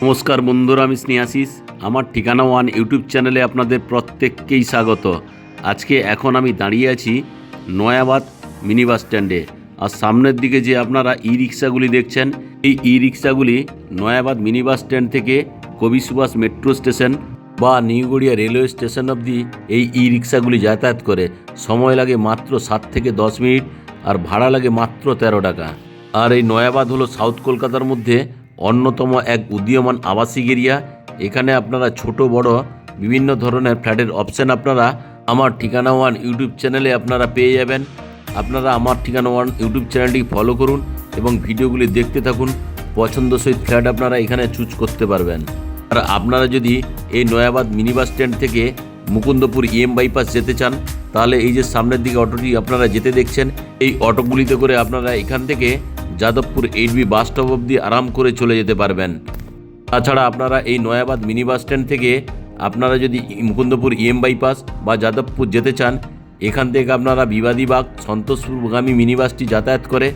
নমস্কার বন্ধুরা, আমি স্নেহাশিস। আমার ঠিকানা ওয়ান ইউটিউব চ্যানেলে আপনাদের প্রত্যেককেই স্বাগত। আজকে এখন আমি দাঁড়িয়ে আছি নয়াবাদ মিনি বাস স্ট্যান্ডে। আর সামনের দিকে যে আপনারা ই রিক্সাগুলি দেখছেন, এই ই রিক্সাগুলি নয়াবাদ মিনি বাস স্ট্যান্ড থেকে কবি সুভাষ মেট্রো স্টেশন বা নিউ গড়িয়া রেলওয়ে স্টেশন অবধি এই ই রিক্সাগুলি যাতায়াত করে। সময় লাগে মাত্র 7 থেকে 10 মিনিট আর ভাড়া লাগে মাত্র 13 টাকা। আর এই নয়াবাদ হলো সাউথ কলকাতার মধ্যে অন্যতম এক উদীয়মান আবাসিক এরিয়া। এখানে আপনারা ছোট বড় বিভিন্ন ধরনের ফ্ল্যাটের অপশান আপনারা আমার ঠিকানা ওয়ান ইউটিউব চ্যানেলে আপনারা পেয়ে যাবেন। আপনারা আমার ঠিকানা ওয়ান ইউটিউব চ্যানেলটি ফলো করুন এবং ভিডিওগুলি দেখতে থাকুন। পছন্দসই ফ্ল্যাট আপনারা এখানে চুজ করতে পারবেন। আর আপনারা যদি এই নয়াবাদ মিনি বাস স্ট্যান্ড থেকে মুকুন্দপুর বাইপাস যেতে চান, তাহলে এই যে সামনের দিকে অটোটি আপনারা যেতে দেখছেন, এই অটোগুলিতে করে আপনারা এখান থেকে যাদবপুর 8B বাস স্টপ অবধি আরাম করে চলে যেতে পারবেন। তাছাড়া আপনারা এই নয়াবাদ মিনি বাস স্ট্যান্ড থেকে আপনারা যদি মুকুন্দপুর বাইপাস বা যাদবপুর যেতে চান, এখান থেকে আপনারা বিবাদীবাগ সন্তোষপুরগামী মিনি বাসটি যাতায়াত করে।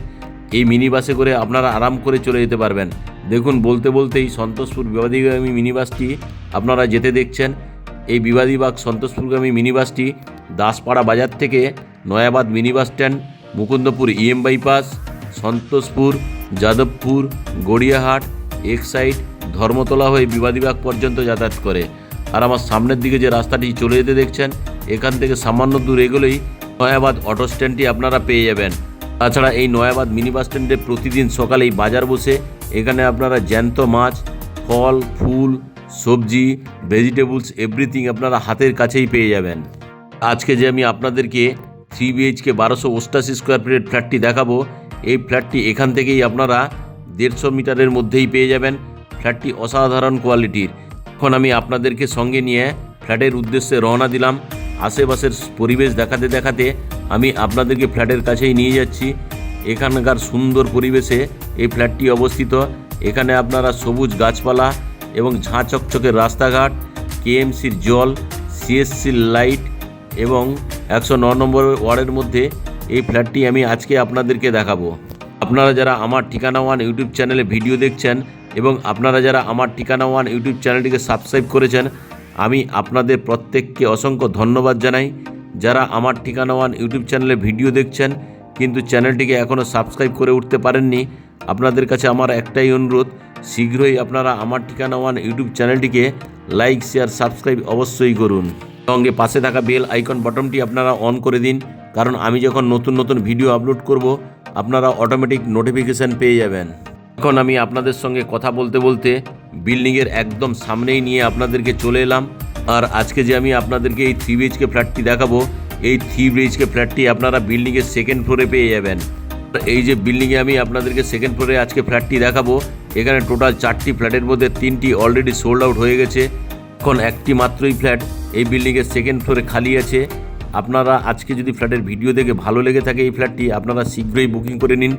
এই মিনি বাসে করে আপনারা আরাম করে চলে যেতে পারবেন। দেখুন, বলতে বলতেই সন্তোষপুর বিবাদীগামী মিনি বাসটি আপনারা যেতে দেখছেন। এই বিবাদীবাগ সন্তোষপুরগামী মিনি বাসটি দাসপাড়া বাজার থেকে Nayabad mini bus stand, Mukundapur bypass, Santoshpur, Jadavpur, Gariahat, Exide, Dharmatala হয়ে বিবাদীবাগ পর্যন্ত যাতায়াত করে। আর আমার সামনের দিকে যে রাস্তাটি চলে যেতে দেখছেন, এখান থেকে সামান্য দূর এগোলেই নয়াবাদ অটো স্ট্যান্ডটি আপনারা পেয়ে যাবেন। তাছাড়া এই নয়াবাদ মিনি বাস স্ট্যান্ডে প্রতিদিন সকালেই বাজার বসে। এখানে আপনারা জ্যান্ত মাছ, ফল, ফুল, সবজি, ভেজিটেবলস এভরিথিং আপনারা হাতের কাছেই পেয়ে যাবেন। আজকে যে আমি আপনাদেরকে 3 BHK 1288 স্কোয়ার ফিটের ফ্ল্যাটটি দেখাবো, এই ফ্ল্যাটটি এখান থেকেই আপনারা 150 মিটারের মধ্যেই পেয়ে যাবেন। ফ্ল্যাটটি অসাধারণ কোয়ালিটির। এখন আমি আপনাদেরকে সঙ্গে নিয়ে ফ্ল্যাটের উদ্দেশ্যে রওনা দিলাম। আশেপাশের পরিবেশ দেখাতে দেখাতে আমি আপনাদেরকে ফ্ল্যাটের কাছেই নিয়ে যাচ্ছি। এখানকার সুন্দর পরিবেশে এই ফ্ল্যাটটি অবস্থিত। এখানে আপনারা সবুজ গাছপালা এবং ঝাঁ চকচকের রাস্তাঘাট, KMCর জল, CSCর লাইট এবং 109 নম্বর ওয়ার্ডের মধ্যে এই ফ্ল্যাটটি আমি আজকে আপনাদেরকে দেখাবো। আপনারা যারা আমার ঠিকানা ওয়ান ইউটিউব চ্যানেলে ভিডিও দেখছেন এবং আপনারা যারা আমার ঠিকানা ওয়ান ইউটিউব চ্যানেলটিকে সাবস্ক্রাইব করেছেন, আমি আপনাদের প্রত্যেককে অসংখ্য ধন্যবাদ জানাই। যারা আমার ঠিকানা ওয়ান ইউটিউব চ্যানেলে ভিডিও দেখছেন কিন্তু চ্যানেলটিকে এখনও সাবস্ক্রাইব করে উঠতে পারেননি, আপনাদের কাছে আমার একটাই অনুরোধ, শীঘ্রই আপনারা আমার ঠিকানা ওয়ান ইউটিউব চ্যানেলটিকে লাইক, শেয়ার, সাবস্ক্রাইব অবশ্যই করুন। সঙ্গে পাশে থাকা বেল আইকন বাটনটি আপনারা অন করে দিন, কারণ আমি যখন নতুন নতুন ভিডিও আপলোড করব আপনারা অটোমেটিক নোটিফিকেশান পেয়ে যাবেন। এখন আমি আপনাদের সঙ্গে কথা বলতে বলতে বিল্ডিংয়ের একদম সামনেই নিয়ে আপনাদেরকে চলে এলাম। আর আজকে যে আমি আপনাদেরকে এই 3 BHK ফ্ল্যাটটি দেখাবো, এই 3 BHK ফ্ল্যাটটি আপনারা বিল্ডিংয়ের সেকেন্ড ফ্লোরে পেয়ে যাবেন। এই যে বিল্ডিংয়ে আমি আপনাদেরকে সেকেন্ড ফ্লোরে আজকে ফ্ল্যাটটি দেখাবো, এখানে টোটাল 4টি ফ্ল্যাটের মধ্যে 3টি অলরেডি সোল্ড আউট হয়ে গেছে। এখন একটি মাত্রই ফ্ল্যাট এই বিল্ডিংয়ের সেকেন্ড ফ্লোরে খালি আছে। আপনারা আজকে যদি ফ্ল্যাটের ভিডিও দেখে ভালো লেগে থাকে এই ফ্ল্যাটটি আপনারা শীঘ্রই বুকিং করে নিন,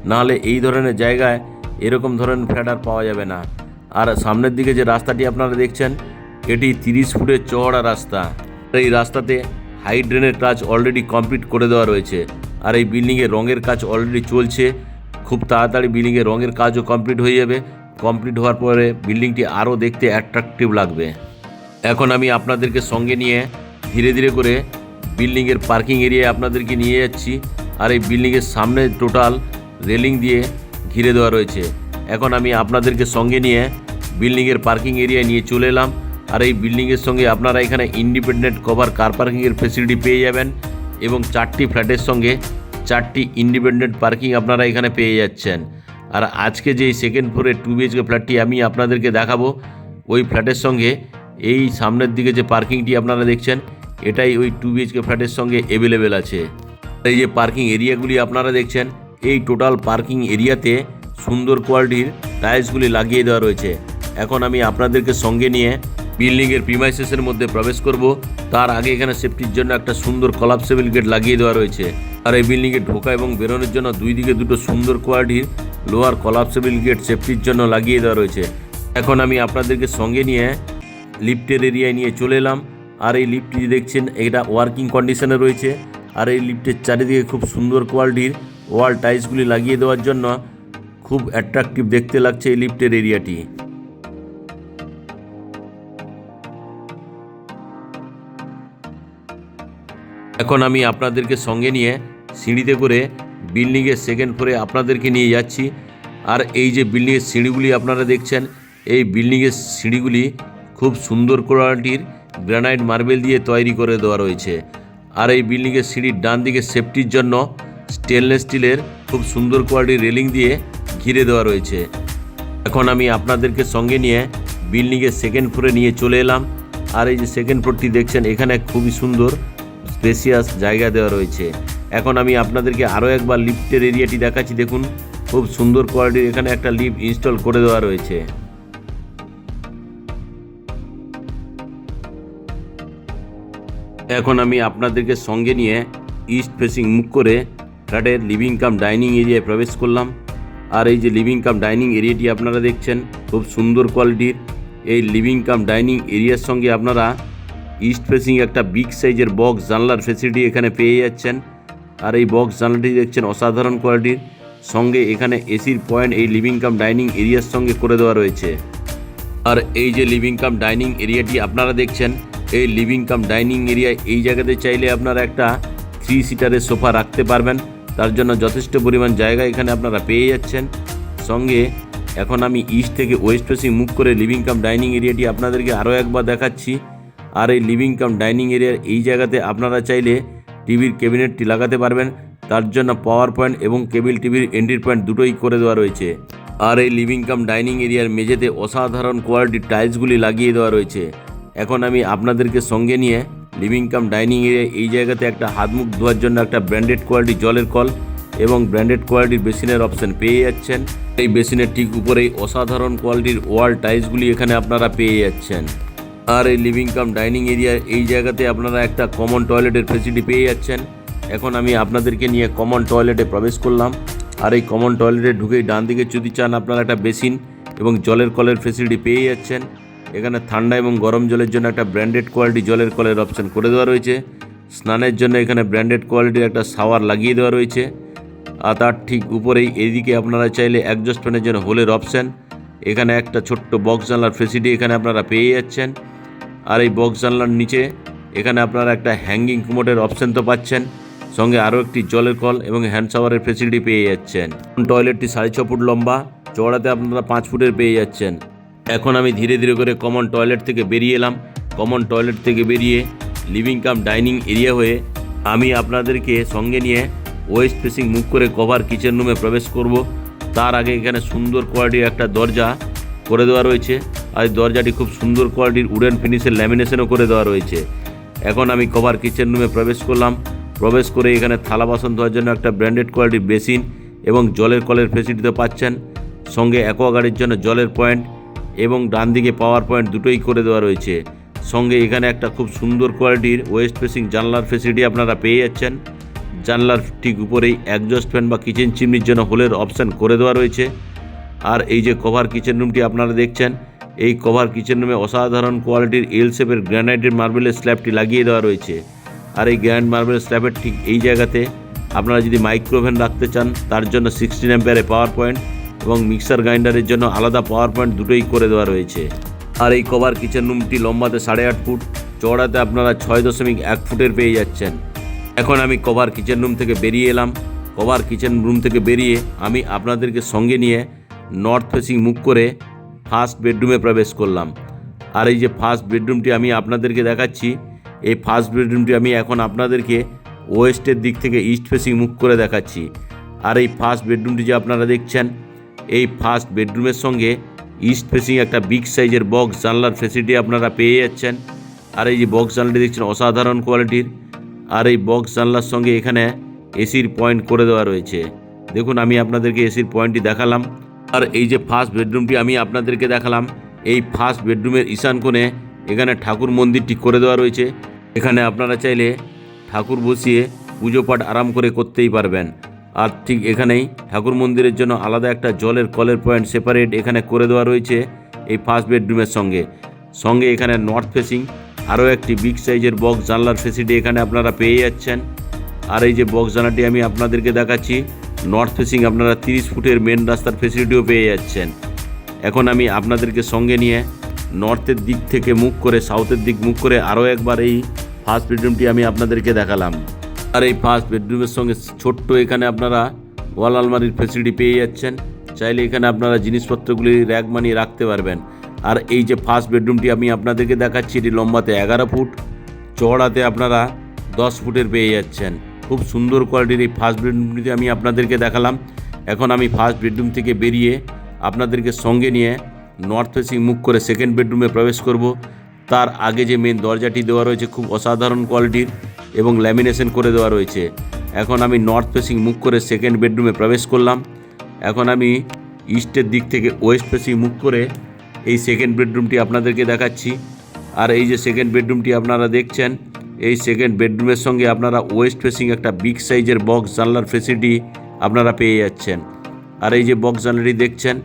নাহলে এই ধরনের জায়গায় এরকম ধরনের ফ্ল্যাট আর পাওয়া যাবে না। আর সামনের দিকে যে রাস্তাটি আপনারা দেখছেন, এটি 30 ফুটের চওড়া রাস্তা। এই রাস্তাতে হাই ড্রেনের কাজ অলরেডি কমপ্লিট করে দেওয়া রয়েছে। আর এই বিল্ডিংয়ের রঙের কাজ অলরেডি চলছে। খুব তাড়াতাড়ি বিল্ডিংয়ের রঙের কাজও কমপ্লিট হয়ে যাবে। কমপ্লিট হওয়ার পরে বিল্ডিংটি আরও দেখতে অ্যাট্রাকটিভ লাগবে। এখন আমি আপনাদেরকে সঙ্গে নিয়ে ধীরে ধীরে করে বিল্ডিংয়ের পার্কিং এরিয়ায় আপনাদেরকে নিয়ে যাচ্ছি। আর এই বিল্ডিংয়ের সামনে টোটাল রেলিং দিয়ে ঘিরে দেওয়া রয়েছে। এখন আমি আপনাদেরকে সঙ্গে নিয়ে বিল্ডিংয়ের পার্কিং এরিয়ায় নিয়ে চলে এলাম। আর এই বিল্ডিংয়ের সঙ্গে আপনারা এখানে ইন্ডিপেন্ডেন্ট কভার কার পার্কিংয়ের ফেসিলিটি পেয়ে যাবেন এবং 4টি ফ্ল্যাটের সঙ্গে 4টি ইন্ডিপেন্ডেন্ট পার্কিং আপনারা এখানে পেয়ে যাচ্ছেন। আর আজকে যে সেকেন্ড ফ্লোরের 2 BHK ফ্ল্যাটটি আমি আপনাদেরকে দেখাবো, ওই ফ্ল্যাটের সঙ্গে এই সামনের দিকে যে পার্কিংটি আপনারা দেখছেন, এটাই ওই 2 BHK ফ্ল্যাটের সঙ্গে অ্যাভেলেবেল আছে। এই যে পার্কিং এরিয়াগুলি আপনারা দেখছেন, এই টোটাল পার্কিং এরিয়াতে সুন্দর কোয়ালিটির টাইলসগুলি লাগিয়ে দেওয়া রয়েছে। এখন আমি আপনাদেরকে সঙ্গে নিয়ে বিল্ডিংয়ের প্রিমাইসেসের মধ্যে প্রবেশ করব। তার আগে এখানে সেফটির জন্য একটা সুন্দর কলাপসেবল গেট লাগিয়ে দেওয়া রয়েছে। আর এই বিল্ডিংয়ে ঢোকা এবং বেরোনোর জন্য দুই দিকে দুটো সুন্দর কোয়ালিটির লোয়ার কলাপসেবল গেট সেফটির জন্য লাগিয়ে দেওয়া রয়েছে। এখন আমি আপনাদেরকে সঙ্গে নিয়ে লিফটের এরিয়ায় নিয়ে চলে এলাম। আর এই লিফটটি দেখছেন, এটা ওয়ার্কিং কন্ডিশনে রয়েছে। আর এই লিফটের চারিদিকে খুব সুন্দর কোয়ালিটির ওয়াল টাইলসগুলি লাগিয়ে দেওয়ার জন্য খুব অ্যাট্রাকটিভ দেখতে লাগছে এই লিফটের এরিয়াটি। এখন আমি আপনাদেরকে সঙ্গে নিয়ে সিঁড়িতে করে বিল্ডিংয়ের সেকেন্ড ফ্লোরে আপনাদেরকে নিয়ে যাচ্ছি। আর এই যে বিল্ডিংয়ের সিঁড়িগুলি আপনারা দেখছেন, এই বিল্ডিংয়ের সিঁড়িগুলি খুব সুন্দর কোয়ালিটির গ্রানাইট মার্বেল দিয়ে তৈরি করে দেওয়া রয়েছে। আর এই বিল্ডিংয়ের সিঁড়ির ডান দিকে সেফটির জন্য স্টেনলেস স্টিলের খুব সুন্দর কোয়ালিটির রেলিং দিয়ে ঘিরে দেওয়া রয়েছে। এখন আমি আপনাদেরকে সঙ্গে নিয়ে বিল্ডিংয়ের সেকেন্ড ফ্লোরে নিয়ে চলে এলাম। আর এই যে সেকেন্ড ফ্লোরটি দেখছেন, এখানে খুবই সুন্দর স্পেসিয়াস জায়গা দেওয়া রয়েছে। এখন আমি আপনাদেরকে আরও একবার লিফটের এরিয়াটি দেখাচ্ছি। দেখুন, খুব সুন্দর কোয়ালিটির এখানে একটা লিফট ইনস্টল করে দেওয়া রয়েছে। এখন আমি আপনাদেরকে সঙ্গে নিয়ে ইস্ট ফেসিং মুখ করে ফ্ল্যাটের লিভিং কাম ডাইনিং এরিয়ায় প্রবেশ করলাম। আর এই যে লিভিং কাম ডাইনিং এরিয়াটি আপনারা দেখছেন, খুব সুন্দর কোয়ালিটির এই লিভিং কাম ডাইনিং এরিয়ার সঙ্গে আপনারা ইস্ট ফেসিং একটা বিগ সাইজের বক্স জানলার ফেসিলিটি এখানে পেয়ে যাচ্ছেন। আর এই বক্স জানলাটি দেখছেন অসাধারণ কোয়ালিটির, সঙ্গে এখানে এসির পয়েন্ট এই লিভিং কাম ডাইনিং এরিয়ার সঙ্গে করে দেওয়া রয়েছে। আর এই যে লিভিং কাম ডাইনিং এরিয়াটি আপনারা দেখছেন, এই লিভিং কাম ডাইনিং এরিয়ায় এই জায়গাতে চাইলে আপনারা একটা 3 সিটারের সোফা রাখতে পারবেন। তার জন্য যথেষ্ট পরিমাণ জায়গা এখানে আপনারা পেয়ে যাচ্ছেন। সঙ্গে এখন আমি ইস্ট থেকে ওয়েস্ট ফেসিং মুভ করে লিভিং কাম ডাইনিং এরিয়াটি আপনাদেরকে আরও একবার দেখাচ্ছি। আর এই লিভিং কাম ডাইনিং এরিয়ার এই জায়গাতে আপনারা চাইলে টিভির ক্যাবিনেটটি লাগাতে পারবেন। তার জন্য পাওয়ার পয়েন্ট এবং কেবল টিভির এন্ট্রি পয়েন্ট দুটোই করে দেওয়া রয়েছে। আর এই লিভিং কাম ডাইনিং এরিয়ার মেঝেতে অসাধারণ কোয়ালিটির টাইলসগুলি লাগিয়ে দেওয়া রয়েছে। এখন আমি আপনাদেরকে সঙ্গে নিয়ে লিভিং কাম ডাইনিং এরিয়া এই জায়গাতে একটা হাত মুখ ধোয়ার জন্য একটা ব্র্যান্ডেড কোয়ালিটির জলের কল এবং ব্র্যান্ডেড কোয়ালিটির বেসিনের অপশন পেয়ে যাচ্ছেন। এই বেসিনের ঠিক উপরেই অসাধারণ কোয়ালিটির ওয়াল টাইলসগুলি এখানে আপনারা পেয়ে যাচ্ছেন। আর এই লিভিং কাম ডাইনিং এরিয়ার এই জায়গাতে আপনারা একটা কমন টয়লেটের ফেসিলিটি পেয়ে যাচ্ছেন। এখন আমি আপনাদেরকে নিয়ে কমন টয়লেটে প্রবেশ করলাম। আর এই কমন টয়লেটে ঢুকেই ডান দিকে যদি চান আপনারা একটা বেসিন এবং জলের কলের ফেসিলিটি পেয়ে যাচ্ছেন। এখানে ঠান্ডা এবং গরম জলের জন্য একটা ব্র্যান্ডেড কোয়ালিটি জলের কলের অপশন করে দেওয়া রয়েছে। স্নানের জন্য এখানে ব্র্যান্ডেড কোয়ালিটির একটা শাওয়ার লাগিয়ে দেওয়া রয়েছে। আর তার ঠিক উপরেই এইদিকে আপনারা চাইলে অ্যাডজাস্ট ফ্যানের জন্য হোলের অপশান, এখানে একটা ছোট্ট বক্স জানলার ফেসিলিটি এখানে আপনারা পেয়ে যাচ্ছেন। আর এই বক্স জানলার নিচে এখানে আপনারা একটা হ্যাঙ্গিং কোমোডের অপশান তো পাচ্ছেন, সঙ্গে আরও একটি জলের কল এবং হ্যান্ড শাওয়ারের ফেসিলিটি পেয়ে যাচ্ছেন। টয়লেটটি 6.5 ফুট লম্বা, চওড়াতে আপনারা 5 ফুটের পেয়ে যাচ্ছেন। এখন আমি ধীরে ধীরে করে কমন টয়লেট থেকে বেরিয়ে এলাম। কমন টয়লেট থেকে বেরিয়ে লিভিং কাম ডাইনিং এরিয়া হয়ে আমি আপনাদেরকে সঙ্গে নিয়ে ওয়েস্ট ফেসিং মুভ করে কভার কিচেন রুমে প্রবেশ করব। তার আগে এখানে সুন্দর কোয়ালিটির একটা দরজা করে দেওয়া রয়েছে। আর এই দরজাটি খুব সুন্দর কোয়ালিটির উডেন ফিনিশের ল্যামিনেশনও করে দেওয়া রয়েছে। এখন আমি কভার কিচেন রুমে প্রবেশ করলাম। প্রবেশ করে এখানে থালা বাসন ধোয়ার জন্য একটা ব্র্যান্ডেড কোয়ালিটির বেসিন এবং জলের কলের ফেসিলিটি তো পাচ্ছেন, সঙ্গে অ্যাকোয়াগার্ডের জন্য জলের পয়েন্ট এবং ডান দিকে পাওয়ার পয়েন্ট দুটোই করে দেওয়া রয়েছে। সঙ্গে এখানে একটা খুব সুন্দর কোয়ালিটির ওয়েস্ট ফেসিং জানলার ফেসিলিটি আপনারা পেয়ে যাচ্ছেন। জানলার ঠিক উপরেই অ্যাডজাস্ট ফ্যান বা কিচেন চিমনির জন্য হোলের অপশান করে দেওয়া রয়েছে। আর এই যে কভার কিচেন রুমটি আপনারা দেখছেন, এই কভার কিচেন রুমে অসাধারণ কোয়ালিটির এল শেপের গ্রানাইটের মার্বেলের স্ল্যাবটি লাগিয়ে দেওয়া রয়েছে। আর এই গ্রানাইট মার্বেলের স্ল্যাবের ঠিক এই জায়গাতে আপনারা যদি মাইক্রোওভেন রাখতে চান তার জন্য 16 অ্যাম্পিয়ারের পাওয়ার পয়েন্ট এবং মিক্সার গ্রাইন্ডারের জন্য আলাদা পাওয়ার পয়েন্ট দুটোই করে দেওয়া রয়েছে। আর এই কভার কিচেন রুমটি লম্বাতে 8.5 ফুট, চওড়াতে আপনারা 6.1 ফুটের পেয়ে যাচ্ছেন। এখন আমি কভার কিচেন রুম থেকে বেরিয়ে এলাম। কভার কিচেন রুম থেকে বেরিয়ে আমি আপনাদেরকে সঙ্গে নিয়ে নর্থ ফেসিং মুভ করে ফার্স্ট বেডরুমে প্রবেশ করলাম। আর এই যে ফার্স্ট বেডরুমটি আমি আপনাদেরকে দেখাচ্ছি, এই ফার্স্ট বেডরুমটি আমি এখন আপনাদেরকে ওয়েস্টের দিক থেকে ইস্ট ফেসিং মুভ করে দেখাচ্ছি। আর এই ফার্স্ট বেডরুমটি যে আপনারা দেখছেন, এই ফার্স্ট বেডরুমের সঙ্গে ইস্ট ফেসিং একটা বিগ সাইজের বক্স জানলার ফেসিলিটি আপনারা পেয়ে যাচ্ছেন। আর এই যে বক্স জানলাটি দেখছেন অসাধারণ কোয়ালিটির। আর এই বক্স জানলার সঙ্গে এখানে এসির পয়েন্ট করে দেওয়া রয়েছে। দেখুন, আমি আপনাদেরকে এসির পয়েন্টটি দেখালাম। আর এই যে ফার্স্ট বেডরুমটি আমি আপনাদেরকে দেখালাম, এই ফার্স্ট বেডরুমের ঈশান কোণে এখানে ঠাকুর মন্দিরটি করে দেওয়া রয়েছে। এখানে আপনারা চাইলে ঠাকুর বসিয়ে পুজো পাঠ আরাম করে করতেই পারবেন। আর ঠিক এখানেই ঠাকুর মন্দিরের জন্য আলাদা একটা জলের কলের পয়েন্ট সেপারেট এখানে করে দেওয়া রয়েছে এই ফার্স্ট বেডরুমের সঙ্গে এখানে নর্থ ফেসিং আরও একটি বিগ সাইজের বক্স জানলার ফেসিলিটি এখানে আপনারা পেয়ে যাচ্ছেন। আর এই যে বক্স জানলাটি আমি আপনাদেরকে দেখাচ্ছি, নর্থ ফেসিং আপনারা 30 ফুটের মেন রাস্তার ফেসিলিটিও পেয়ে যাচ্ছেন। এখন আমি আপনাদেরকে সঙ্গে নিয়ে নর্থের দিক থেকে মুখ করে সাউথের দিক মুখ করে আরও একবার এই ফার্স্ট বেডরুমটি আমি আপনাদেরকে দেখালাম। আর এই ফার্স্ট বেডরুমের সঙ্গে ছোট্ট এখানে আপনারা ওয়াল আলমারির ফেসিলিটি পেয়ে যাচ্ছেন। চাইলে এখানে আপনারা জিনিসপত্রগুলি র্যাক বানিয়ে রাখতে পারবেন। আর এই যে ফার্স্ট বেডরুমটি আমি আপনাদেরকে দেখাচ্ছি, এটি লম্বাতে 11 ফুট, চওড়াতে আপনারা 10 ফুটের পেয়ে যাচ্ছেন। খুব সুন্দর কোয়ালিটির এই ফার্স্ট বেডরুমটি আমি আপনাদেরকে দেখালাম। এখন আমি ফার্স্ট বেডরুম থেকে বেরিয়ে আপনাদেরকে সঙ্গে নিয়ে নর্থ ফেসিং মুখ করে সেকেন্ড বেডরুমে প্রবেশ করব। তার আগে যে মেন দরজাটি দেওয়া রয়েছে খুব অসাধারণ কোয়ালিটির এবং ল্যামিনেশন করে দেওয়া রয়েছে। এখন আমি নর্থ ফেসিং মুখ করে সেকেন্ড বেডরুমে প্রবেশ করলাম। এখন আমি ইস্টের দিক থেকে ওয়েস্ট ফেসিং মুখ করে এই সেকেন্ড বেডরুমটি আপনাদেরকে দেখাচ্ছি। আর এই যে সেকেন্ড বেডরুমটি আপনারা দেখছেন, এই সেকেন্ড বেডরুমের সঙ্গে আপনারা ওয়েস্ট ফেসিং একটা বিগ সাইজের বক্স জানলার ফেসিলিটি আপনারা পেয়ে যাচ্ছেন। আর এই যে বক্স জানলাটি দেখছেন,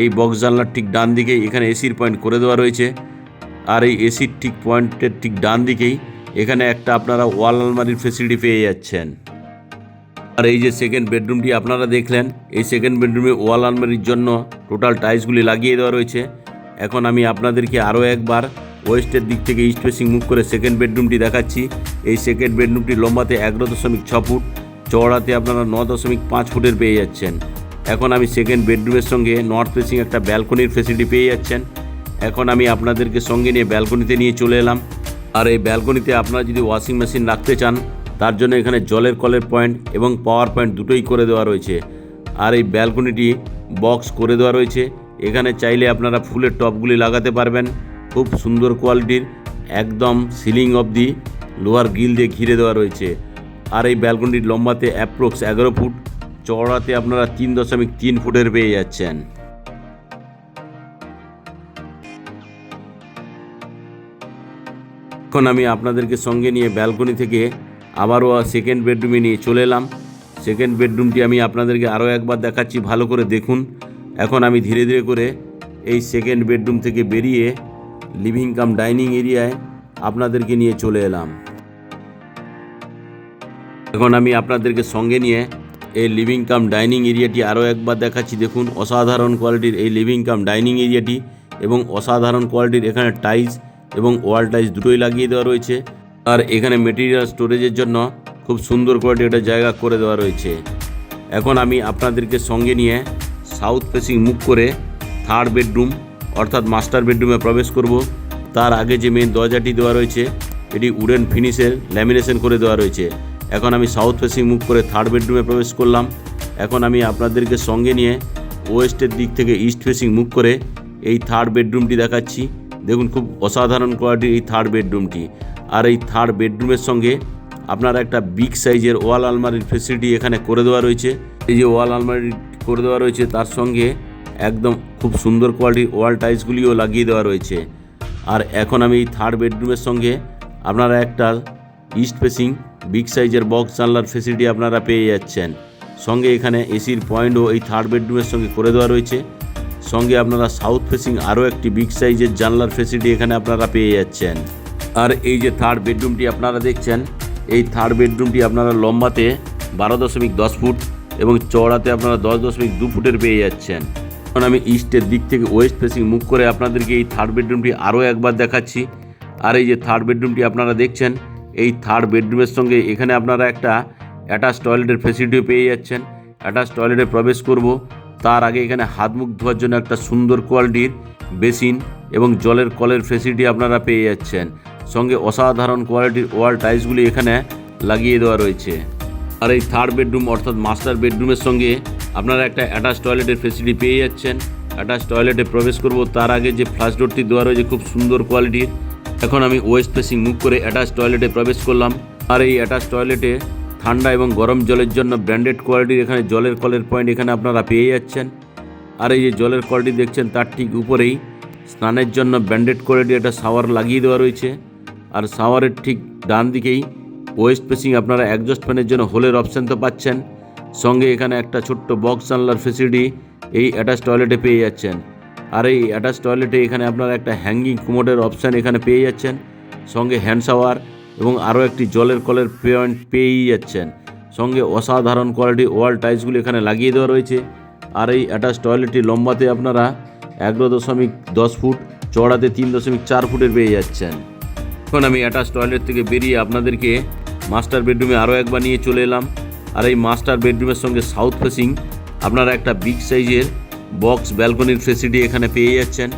এই বক্স জানলার ঠিক ডান দিকেই এখানে এসির পয়েন্ট করে দেওয়া রয়েছে। আর এই এসির ঠিক পয়েন্টের ঠিক ডান দিকেই এখানে একটা আপনারা ওয়াল আলমারির ফেসিলিটি পেয়ে যাচ্ছেন। আর এই যে সেকেন্ড বেডরুমটি আপনারা দেখলেন, এই সেকেন্ড বেডরুমে ওয়াল আলমারির জন্য টোটাল টাইলসগুলি লাগিয়ে দেওয়া রয়েছে। এখন আমি আপনাদেরকে আরও একবার ওয়েস্টের দিক থেকে ইস্ট ফেসিং মুভ করে সেকেন্ড বেডরুমটি দেখাচ্ছি। এই সেকেন্ড বেডরুমটি লম্বাতে 11.6 ফুট, চওড়াতে আপনারা 9.5 ফুটের পেয়ে যাচ্ছেন। এখন আমি সেকেন্ড বেডরুমের সঙ্গে নর্থ ফেসিং একটা ব্যালকনির ফেসিলিটি পেয়ে যাচ্ছেন। এখন আমি আপনাদেরকে সঙ্গে নিয়ে ব্যালকনিতে নিয়ে চলে এলাম। আর এই ব্যালকনিতে আপনারা যদি ওয়াশিং মেশিন রাখতে চান, তার জন্য এখানে জলের কলের পয়েন্ট এবং পাওয়ার পয়েন্ট দুটোই করে দেওয়া রয়েছে। আর এই ব্যালকনিটি বক্স করে দেওয়া রয়েছে। এখানে চাইলে আপনারা ফুলের টবগুলি লাগাতে পারবেন। খুব সুন্দর কোয়ালিটির, একদম সিলিং অবধি লোহার গ্রিল দিয়ে ঘিরে দেওয়া রয়েছে। আর এই ব্যালকনিটির লম্বাতে অ্যাপ্রক্স 11 ফুট, চওড়াতে আপনারা 3.3 ফুটের পেয়ে যাচ্ছেন। এখন আমি আপনাদেরকে সঙ্গে নিয়ে ব্যালকনি থেকে আবারও সেকেন্ড বেডরুমে নিয়ে চলে এলাম। সেকেন্ড বেডরুমটি আমি আপনাদেরকে আরও একবার দেখাচ্ছি, ভালো করে দেখুন। এখন আমি ধীরে ধীরে করে এই সেকেন্ড বেডরুম থেকে বেরিয়ে লিভিং কাম ডাইনিং এরিয়ায় আপনাদেরকে নিয়ে চলে এলাম। এখন আমি আপনাদেরকে সঙ্গে নিয়ে এই লিভিং কাম ডাইনিং এরিয়াটি আরও একবার দেখাচ্ছি। দেখুন অসাধারণ কোয়ালিটির এই লিভিং কাম ডাইনিং এরিয়াটি এবং অসাধারণ কোয়ালিটির এখানে টাইলস এবং ওয়াল টাইলস দুটোই লাগিয়ে দেওয়া রয়েছে। আর এখানে মেটেরিয়াল স্টোরেজের জন্য খুব সুন্দর কোয়ালিটির একটা জায়গা করে দেওয়া রয়েছে। এখন আমি আপনাদেরকে সঙ্গে নিয়ে সাউথ ফেসিং মুখ করে থার্ড বেডরুম অর্থাৎ মাস্টার বেডরুমে প্রবেশ করব। তার আগে যে মেন দরজাটি দেওয়া রয়েছে এটি উডেন ফিনিশের ল্যামিনেশন করে দেওয়া রয়েছে। এখন আমি সাউথ ফেসিং মুখ করে থার্ড বেডরুমে প্রবেশ করলাম। এখন আমি আপনাদেরকে সঙ্গে নিয়ে ওয়েস্টের দিক থেকে ইস্ট ফেসিং মুখ করে এই থার্ড বেডরুমটি দেখাচ্ছি। দেখুন খুব অসাধারণ কোয়ালিটির এই থার্ড বেডরুমটি। আর এই থার্ড বেডরুমের সঙ্গে আপনারা একটা বিগ সাইজের ওয়াল আলমারির ফেসিলিটি এখানে করে দেওয়া রয়েছে। এই যে ওয়াল আলমারি করে দেওয়া রয়েছে, তার সঙ্গে একদম খুব সুন্দর কোয়ালিটির ওয়াল টাইলসগুলিও লাগিয়ে দেওয়া রয়েছে। আর এখন আমি এই থার্ড বেডরুমের সঙ্গে আপনারা একটা ইস্ট ফেসিং বিগ সাইজের বক্স জানলার ফেসিলিটি আপনারা পেয়ে যাচ্ছেন। সঙ্গে এখানে এসির পয়েন্টও এই থার্ড বেডরুমের সঙ্গে করে দেওয়া রয়েছে। সঙ্গে আপনারা সাউথ ফেসিং আরও একটি বিগ সাইজের জানলার ফেসিলিটি এখানে আপনারা পেয়ে যাচ্ছেন। আর এই যে থার্ড বেডরুমটি আপনারা দেখছেন, এই থার্ড বেডরুমটি আপনারা লম্বাতে 12.10 ফুট এবং চওড়াতে আপনারা 10.2 ফুটের পেয়ে যাচ্ছেন। এখন আমি ইস্টের দিক থেকে ওয়েস্ট ফেসিং মুভ করে আপনাদেরকে এই থার্ড বেডরুমটি আরও একবার দেখাচ্ছি। আর এই যে থার্ড বেডরুমটি আপনারা দেখছেন, এই থার্ড বেডরুমের সঙ্গে এখানে আপনারা একটা অ্যাটাচ টয়লেটের ফেসিলিটিও পেয়ে যাচ্ছেন। অ্যাটাচ টয়লেটে প্রবেশ করব, তার আগে এখানে হাত মুখ ধোয়ার জন্য একটা সুন্দর কোয়ালিটির বেসিন এবং জলের কলের ফেসিলিটি আপনারা পেয়ে যাচ্ছেন। সঙ্গে অসাধারণ কোয়ালিটির ওয়াল টাইলসগুলি এখানে লাগিয়ে দেওয়া রয়েছে। আর এই থার্ড বেডরুম অর্থাৎ মাস্টার বেডরুমের সঙ্গে আপনারা একটা অ্যাটাচ টয়লেটের ফেসিলিটি পেয়ে যাচ্ছেন। অ্যাটাচ টয়লেটে প্রবেশ করব, তার আগে যে ফ্লাশ ডোরটি দেওয়া রয়েছে খুব সুন্দর কোয়ালিটির। এখন আমি ওয়েস্ট ফেসিং মুভ করে অ্যাটাচ টয়লেটে প্রবেশ করলাম। আর এই অ্যাটাচ টয়লেটে ঠান্ডা এবং গরম জলের জন্য ব্র্যান্ডেড কোয়ালিটির এখানে জলের কলের পয়েন্ট এখানে আপনারা পেয়ে যাচ্ছেন। আর এই যে জলের কলটি দেখছেন, তার ঠিক উপরেই স্নানের জন্য ব্র্যান্ডেড কোয়ালিটির একটা শাওয়ার লাগিয়ে দেওয়া রয়েছে। আর শাওয়ারের ঠিক ডান দিকেই ওয়েস্ট ফেসিং আপনারা এক্সজস্ট ফ্যানের জন্য হোলের অপশান তো পাচ্ছেন। সঙ্গে এখানে একটা ছোট্ট বক্স জানলার ফেসিলিটি এই অ্যাটাচ টয়লেটে পেয়ে যাচ্ছেন। আর এই অ্যাটাচ টয়লেটে এখানে আপনারা একটা হ্যাঙ্গিং কুমোডের অপশান এখানে পেয়ে যাচ্ছেন। সঙ্গে হ্যান্ড শাওয়ার এবং আরও একটি জলের কলের পয়েন্ট পেয়েই যাচ্ছেন। সঙ্গে অসাধারণ কোয়ালিটি ওয়াল টাইলসগুলি এখানে লাগিয়ে দেওয়া রয়েছে। আর এই অ্যাটাচ টয়লেটটি লম্বাতে আপনারা 11.10 ফুট, চওড়াতে 3.4 ফুটের পেয়ে যাচ্ছেন। এখন আমি অ্যাটাচ টয়লেট থেকে বেরিয়ে আপনাদেরকে মাস্টার বেডরুমে আরও একবার নিয়ে চলে এলাম। আর এই মাস্টার বেডরুমের সঙ্গে সাউথ ফেসিং আপনারা একটা বিগ সাইজের বক্স ব্যালকনির ফেসিলিটি এখানে পেয়ে যাচ্ছেন।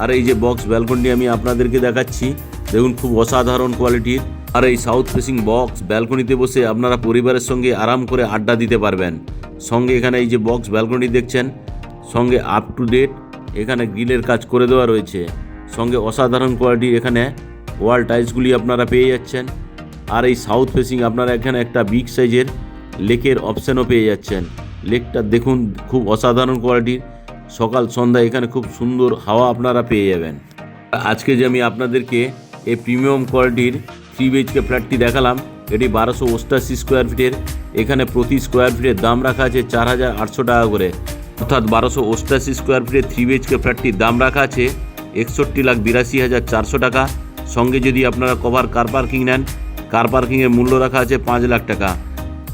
আর এই যে বক্স ব্যালকনি আমি আপনাদেরকে দেখাচ্ছি, দেখুন খুব অসাধারণ কোয়ালিটির। আর এই সাউথ ফেসিং বক্স ব্যালকনিতে বসে আপনারা পরিবারের সঙ্গে আরাম করে আড্ডা দিতে পারবেন। সঙ্গে এখানে এই যে বক্স ব্যালকনি দেখছেন, সঙ্গে আপ টু ডেট এখানে গ্রিলের কাজ করে দেওয়া রয়েছে। সঙ্গে অসাধারণ কোয়ালিটির এখানে ওয়াল টাইলসগুলি আপনারা পেয়ে যাচ্ছেন। আর এই সাউথ ফেসিং আপনারা এখানে একটা বিগ সাইজের লেকের অপশানও পেয়ে যাচ্ছেন। লেকটা দেখুন খুব অসাধারণ কোয়ালিটির, সকাল সন্ধ্যা এখানে খুব সুন্দর হাওয়া আপনারা পেয়ে যাবেন। আজকে যে আমি আপনাদেরকে এই প্রিমিয়াম কোয়ালিটির 3 BHK ফ্ল্যাটটি দেখালাম, এটি 1288 স্কোয়ার ফিটের। এখানে প্রতি স্কোয়ার ফিটের দাম রাখা আছে 4800 টাকা করে, অর্থাৎ 1288 স্কোয়ার ফিটের 3 BHK ফ্ল্যাটটির দাম রাখা আছে 61,82,400 টাকা। সঙ্গে যদি আপনারা কভার কার পার্কিং নেন, কার পার্কিংয়ের মূল্য রাখা আছে 5 লাখ টাকা,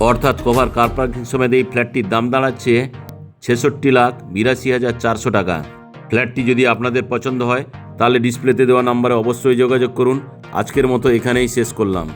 অর্থাৎ কভার কার পার্কিং সমেত এই ফ্ল্যাটটির দাম দাঁড়াচ্ছে 66,82,400 টাকা। ফ্ল্যাটটি যদি আপনাদের পছন্দ হয় তাহলে ডিসপ্লেতে দেওয়া নাম্বারে অবশ্যই যোগাযোগ করুন। আজকের মতো এখানেই শেষ করলাম।